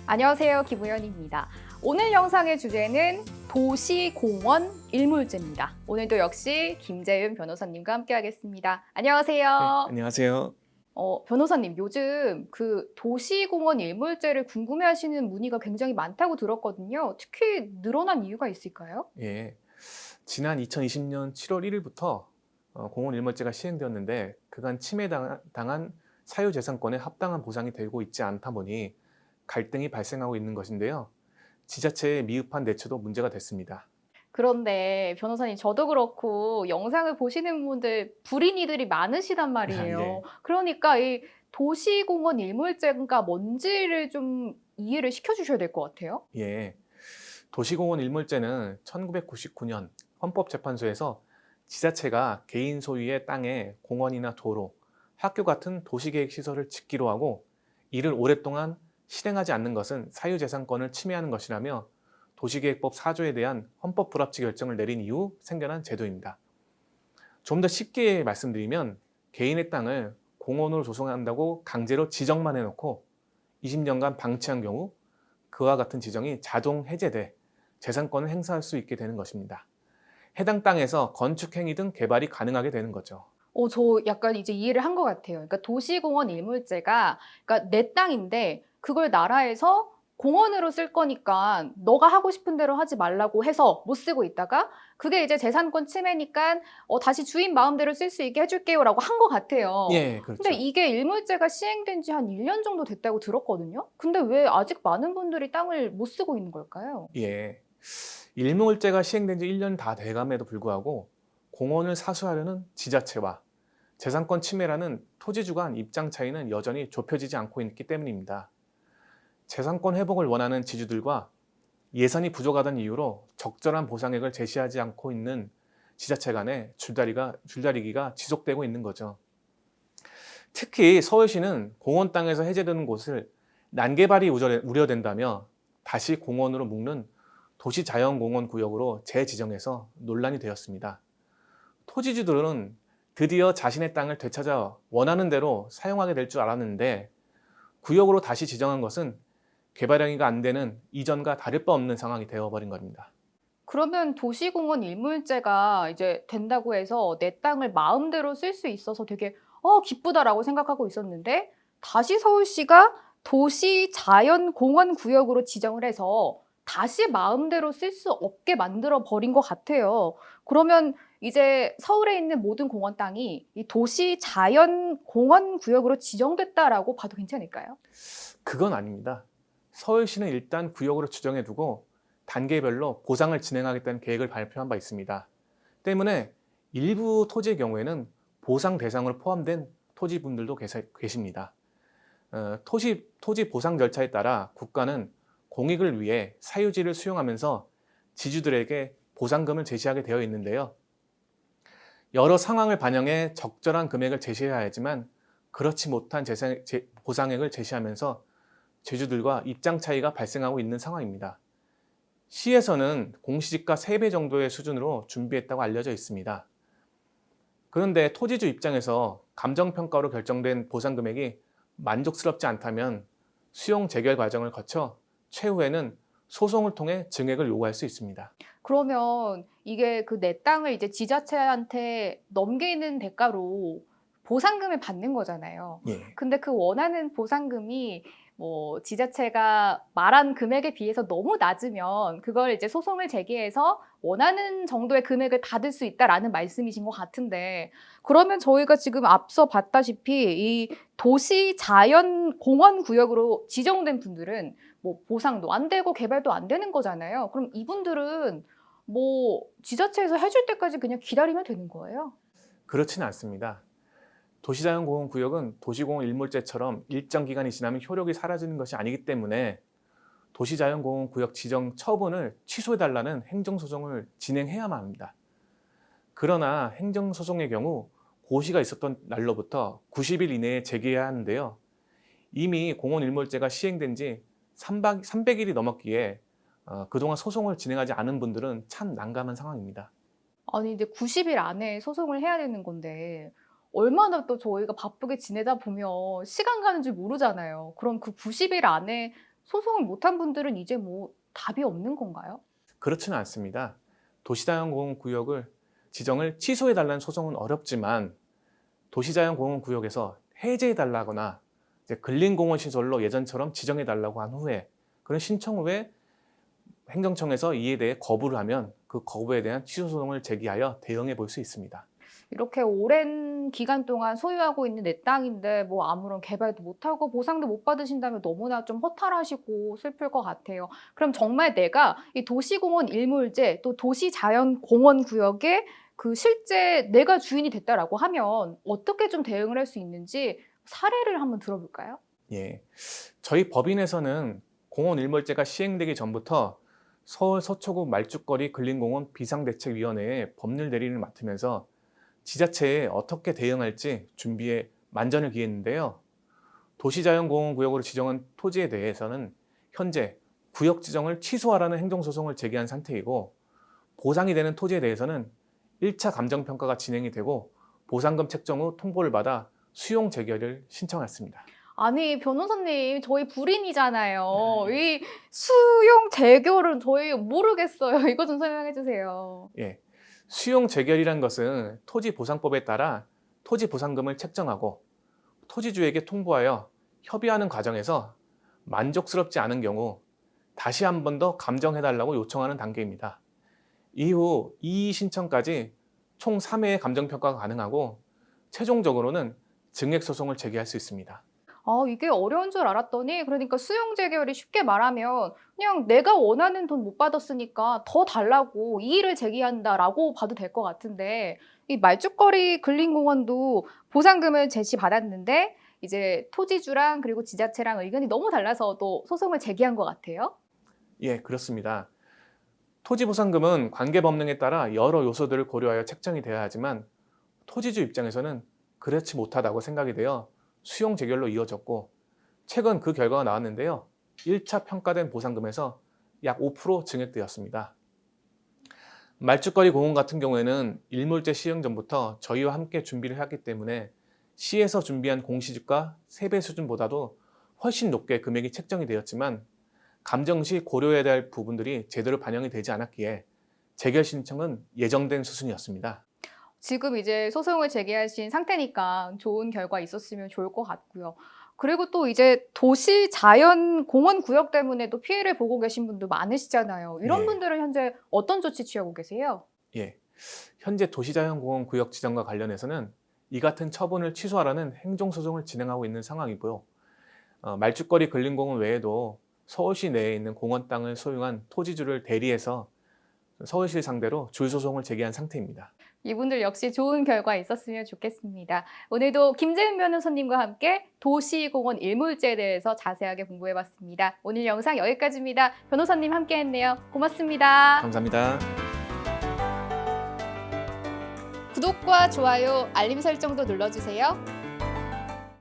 안녕하세요, 김우연입니다. 오늘 영상의 주제는 도시공원 일몰제입니다. 오늘도 역시 김재윤 변호사님과 함께하겠습니다. 네, 안녕하세요. 안녕하세요. 변호사님, 요즘 그 도시공원 일몰제를 궁금해하시는 문의가 굉장히 많다고 들었거든요. 특히 늘어난 이유가 있을까요? 예, 지난 2020년 7월 1일부터 공원 일몰제가 시행되었는데 그간 침해당한 사유재산권에 합당한 보상이 되고 있지 않다 보니 갈등이 발생하고 있는 것인데요. 지자체의 미흡한 대처도 문제가 됐습니다. 그런데 변호사님, 저도 그렇고 영상을 보시는 분들 불인이들이 많으시단 말이에요. 예, 그러니까 이 도시공원 일몰제가 뭔지를 좀 이해를 시켜주셔야 될 것 같아요. 예. 도시공원 일몰제는 1999년 헌법재판소에서 지자체가 개인 소유의 땅에 공원이나 도로, 학교 같은 도시계획 시설을 짓기로 하고 이를 오랫동안 실행하지 않는 것은 사유재산권을 침해하는 것이라며 도시계획법 4조에 대한 헌법 불합치 결정을 내린 이후 생겨난 제도입니다. 좀 더 쉽게 말씀드리면 개인의 땅을 공원으로 조성한다고 강제로 지정만 해놓고 20년간 방치한 경우 그와 같은 지정이 자동 해제돼 재산권을 행사할 수 있게 되는 것입니다. 해당 땅에서 건축 행위 등 개발이 가능하게 되는 거죠. 저 약간 이제 이해를 한 것 같아요. 그러니까 도시공원 일몰제가 그러니까 내 땅인데 그걸 나라에서 공원으로 쓸 거니까 너가 하고 싶은 대로 하지 말라고 해서 못 쓰고 있다가 그게 이제 재산권 침해니까 다시 주인 마음대로 쓸 수 있게 해줄게요라고 한 것 같아요. 예, 근데 그렇죠. 이게 일몰제가 시행된 지 한 1년 정도 됐다고 들었거든요. 근데 왜 아직 많은 분들이 땅을 못 쓰고 있는 걸까요? 예. 일몰제가 시행된 지 1년 다 돼감에도 불구하고 공원을 사수하려는 지자체와 재산권 침해라는 토지주가 입장 차이는 여전히 좁혀지지 않고 있기 때문입니다. 재산권 회복을 원하는 지주들과 예산이 부족하다는 이유로 적절한 보상액을 제시하지 않고 있는 지자체 간의 줄다리기가 지속되고 있는 거죠. 특히 서울시는 공원 땅에서 해제되는 곳을 난개발이 우려된다며 다시 공원으로 묶는 도시자연공원구역으로 재지정해서 논란이 되었습니다. 토지주들은 드디어 자신의 땅을 되찾아 원하는 대로 사용하게 될 줄 알았는데 구역으로 다시 지정한 것은 개발 행위가 안 되는 이전과 다를 바 없는 상황이 되어버린 겁니다. 그러면 도시공원 일몰제가 이제 된다고 해서 내 땅을 마음대로 쓸 수 있어서 되게 기쁘다라고 생각하고 있었는데 다시 서울시가 도시자연공원구역으로 지정을 해서 다시 마음대로 쓸 수 없게 만들어 버린 것 같아요. 그러면 이제 서울에 있는 모든 공원 땅이 이 도시자연공원구역으로 지정됐다라고 봐도 괜찮을까요? 그건 아닙니다. 서울시는 일단 구역으로 지정해두고 단계별로 보상을 진행하겠다는 계획을 발표한 바 있습니다. 때문에 일부 토지의 경우에는 보상 대상으로 포함된 토지분들도 계십니다. 토지 보상 절차에 따라 국가는 공익을 위해 사유지를 수용하면서 지주들에게 보상금을 제시하게 되어 있는데요. 여러 상황을 반영해 적절한 금액을 제시해야 하지만 그렇지 못한 보상액을 제시하면서 제주들과 입장 차이가 발생하고 있는 상황입니다. 시에서는 공시지가 3배 정도의 수준으로 준비했다고 알려져 있습니다. 그런데 토지주 입장에서 감정평가로 결정된 보상 금액이 만족스럽지 않다면 수용 재결 과정을 거쳐 최후에는 소송을 통해 증액을 요구할 수 있습니다. 그러면 이게 그 내 땅을 이제 지자체한테 넘기는 대가로 보상금을 받는 거잖아요. 예. 근데 그 원하는 보상금이 뭐 지자체가 말한 금액에 비해서 너무 낮으면 그걸 이제 소송을 제기해서 원하는 정도의 금액을 받을 수 있다라는 말씀이신 것 같은데 그러면 저희가 지금 앞서 봤다시피 이 도시 자연 공원 구역으로 지정된 분들은 뭐 보상도 안 되고 개발도 안 되는 거잖아요. 그럼 이분들은 뭐 지자체에서 해줄 때까지 그냥 기다리면 되는 거예요? 그렇지는 않습니다. 도시자연공원구역은 도시공원 일몰제처럼 일정 기간이 지나면 효력이 사라지는 것이 아니기 때문에 도시자연공원구역 지정 처분을 취소해달라는 행정소송을 진행해야만 합니다. 그러나 행정소송의 경우 고시가 있었던 날로부터 90일 이내에 제기해야 하는데요. 이미 공원 일몰제가 시행된 지 300일이 넘었기에 그동안 소송을 진행하지 않은 분들은 참 난감한 상황입니다. 아니 이제 90일 안에 소송을 해야 되는 건데 얼마나 또 저희가 바쁘게 지내다 보면 시간 가는 줄 모르잖아요. 그럼 그 90일 안에 소송을 못한 분들은 이제 뭐 답이 없는 건가요? 그렇지는 않습니다. 도시자연공원구역을 지정을 취소해달라는 소송은 어렵지만 도시자연공원구역에서 해제해달라거나 이제 근린공원 시설로 예전처럼 지정해달라고 한 후에 그런 신청 후에 행정청에서 이에 대해 거부를 하면 그 거부에 대한 취소 소송을 제기하여 대응해 볼 수 있습니다. 이렇게 오랜 기간 동안 소유하고 있는 내 땅인데 뭐 아무런 개발도 못하고 보상도 못 받으신다면 너무나 좀 허탈하시고 슬플 것 같아요. 그럼 정말 내가 이 도시공원 일몰제 또 도시자연공원구역에 그 실제 내가 주인이 됐다라고 하면 어떻게 좀 대응을 할 수 있는지 사례를 한번 들어볼까요? 예, 저희 법인에서는 공원 일몰제가 시행되기 전부터 서울 서초구 말죽거리 근린공원 비상대책위원회의 법률 대리를 맡으면서 지자체에 어떻게 대응할지 준비에 만전을 기했는데요. 도시자연공원구역으로 지정한 토지에 대해서는 현재 구역 지정을 취소하라는 행정소송을 제기한 상태이고 보상이 되는 토지에 대해서는 1차 감정평가가 진행이 되고 보상금 책정 후 통보를 받아 수용 재결을 신청했습니다. 아니, 변호사님, 저희 불인이잖아요. 이 수용 재결은 저희 모르겠어요. 이거 좀 설명해 주세요. 예, 수용 재결이란 것은 토지보상법에 따라 토지보상금을 책정하고 토지주에게 통보하여 협의하는 과정에서 만족스럽지 않은 경우 다시 한 번 더 감정해달라고 요청하는 단계입니다. 이후 이의 신청까지 총 3회의 감정평가가 가능하고 최종적으로는 증액소송을 제기할 수 있습니다. 아, 이게 어려운 줄 알았더니 그러니까 수용 재결이 쉽게 말하면 그냥 내가 원하는 돈 못 받았으니까 더 달라고 이의를 제기한다라고 봐도 될 것 같은데 이 말죽거리 근린공원도 보상금을 제시받았는데 이제 토지주랑 그리고 지자체랑 의견이 너무 달라서 또 소송을 제기한 것 같아요. 예, 그렇습니다. 토지보상금은 관계법령에 따라 여러 요소들을 고려하여 책정이 되어야 하지만 토지주 입장에서는 그렇지 못하다고 생각이 되어 수용 재결로 이어졌고 최근 그 결과가 나왔는데요. 1차 평가된 보상금에서 약 5% 증액되었습니다. 말죽거리 공원 같은 경우에는 일몰제 시행 전부터 저희와 함께 준비를 했기 때문에 시에서 준비한 공시지가 세배 수준보다도 훨씬 높게 금액이 책정이 되었지만 감정 시 고려해야 할 부분들이 제대로 반영이 되지 않았기에 재결 신청은 예정된 수순이었습니다. 지금 이제 소송을 제기하신 상태니까 좋은 결과 있었으면 좋을 것 같고요. 그리고 또 이제 도시 자연 공원 구역 때문에도 피해를 보고 계신 분도 많으시잖아요. 이런 네. 분들은 현재 어떤 조치 취하고 계세요? 예, 현재 도시자연공원 구역 지정과 관련해서는 이 같은 처분을 취소하라는 행정소송을 진행하고 있는 상황이고요. 말죽거리 근린공원 외에도 서울시 내에 있는 공원 땅을 소유한 토지주를 대리해서 서울시 상대로 줄소송을 제기한 상태입니다. 이분들 역시 좋은 결과 있었으면 좋겠습니다. 오늘도 김재은 변호사님과 함께 도시공원 일몰제에 대해서 자세하게 공부해봤습니다. 오늘 영상 여기까지입니다. 변호사님 함께했네요. 고맙습니다. 감사합니다. 구독과 좋아요, 알림 설정도 눌러주세요.